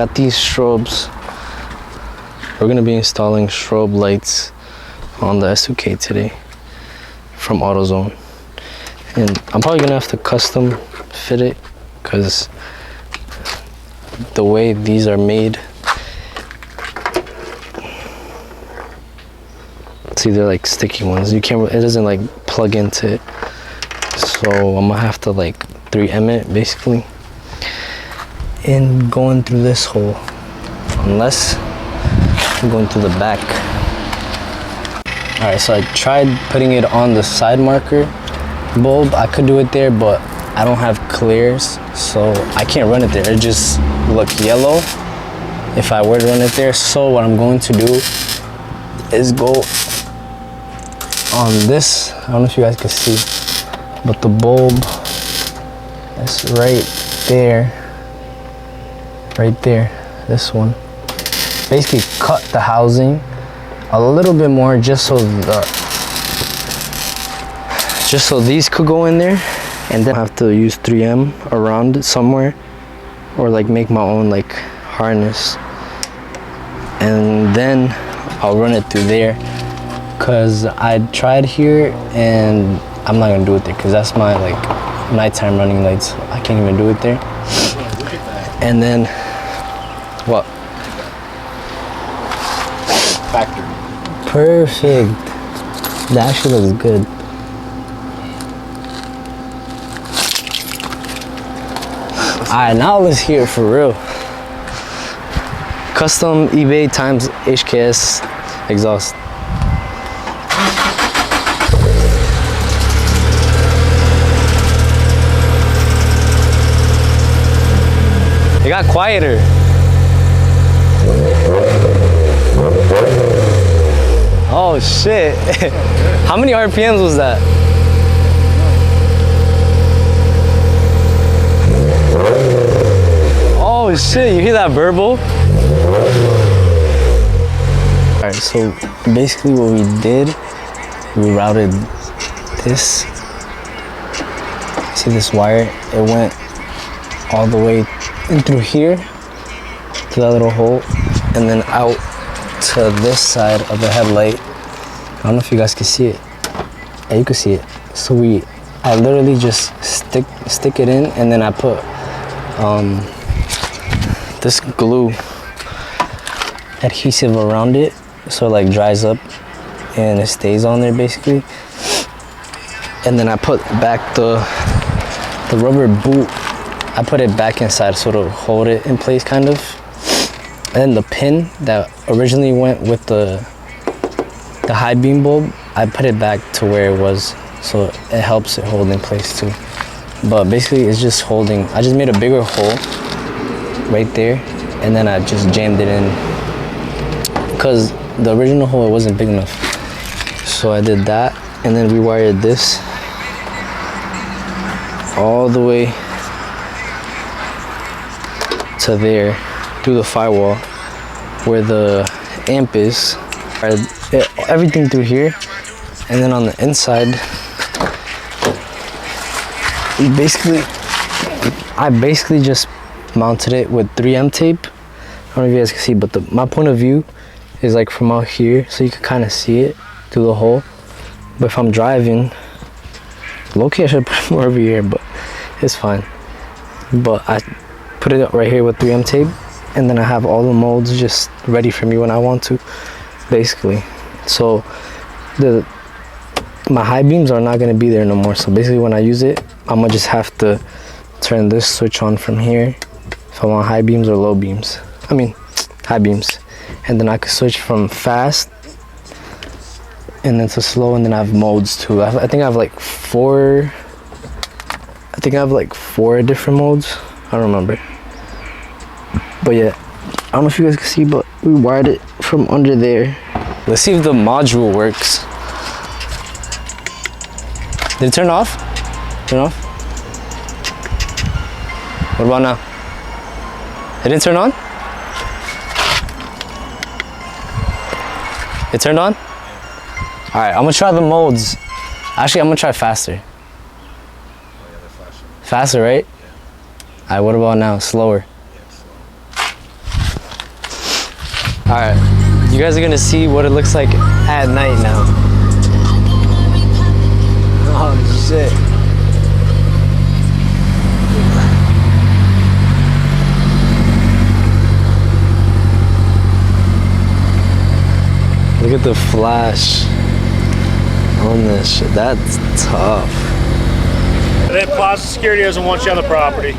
Got these strobes. We're gonna be installing strobe lights on the S2K today from AutoZone. And I'm probably gonna have to custom fit it because the way these are made, see, they're like sticky ones. You can't, it doesn't like plug into it. So I'm gonna have to like 3M it basically and going through this hole, unless I'm going through the back. All right, so I tried putting it on the side marker bulb. I could do it there, but I don't have clears, so I can't run it there. It just look yellow if I were to run it there. So what I'm going to do is go on this. I don't know if you guys can see, but the bulb is right there, this one. Basically cut the housing a little bit more just so these could go in there, and then I have to use 3M around it somewhere, or like make my own like harness, and then I'll run it through there. Cause I tried here and I'm not gonna do it there because that's my like nighttime running lights. So I can't even do it there. And then what? Factory. Perfect. That actually looks good. Alright, now let's hear it for real. Custom eBay times HKS exhaust. It got quieter. Oh shit. How many RPMs was that? Oh shit, you hear that burble? Alright, so basically what we did, we routed this. See this wire? It went all the way in through here to that little hole, and then out to this side of the headlight. I don't know if you guys can see it. Yeah, you can see it. So I literally just stick it in, and then I put this glue adhesive around it so it like dries up and it stays on there basically. And then I put back the rubber boot. I put it back inside so to hold it in place kind of. And then the pin that originally went with the high beam bulb, I put it back to where it was so it helps it hold in place too. But basically it's just holding. I just made a bigger hole right there, and then I just jammed it in because the original hole, it wasn't big enough. So I did that, and then we wired this all the way to there through the firewall where the amp is. Everything through here, and then on the inside I basically just mounted it with 3M tape. I don't know if you guys can see, but my point of view is like from out here, so you can kind of see it through the hole. But if I'm driving, low-key I should put more over here, but it's fine. But I put it up right here with 3M tape, and then I have all the molds just ready for me when I want to, basically. So my high beams are not going to be there no more. So basically when I use it, I'm gonna just have to turn this switch on from here if I want high beams or low beams. I mean high beams, and then I could switch from fast and then to slow, and then I have modes too. I think I have like four different modes. I don't remember, but yeah, I don't know if you guys can see, but we wired it from under there. Let's see if the module works. Did it turn off? Turn off? What about now? It didn't turn on? It turned on? Alright, I'm gonna try the modes. Actually, I'm gonna try faster. Oh yeah, they're flashing. Faster, right? Yeah. Alright, what about now? Slower. Yeah, slow. Alright, you guys are gonna see what it looks like at night now. Oh shit. Look at the flash on this shit. That's tough. And then Plaza Security doesn't want you on the property.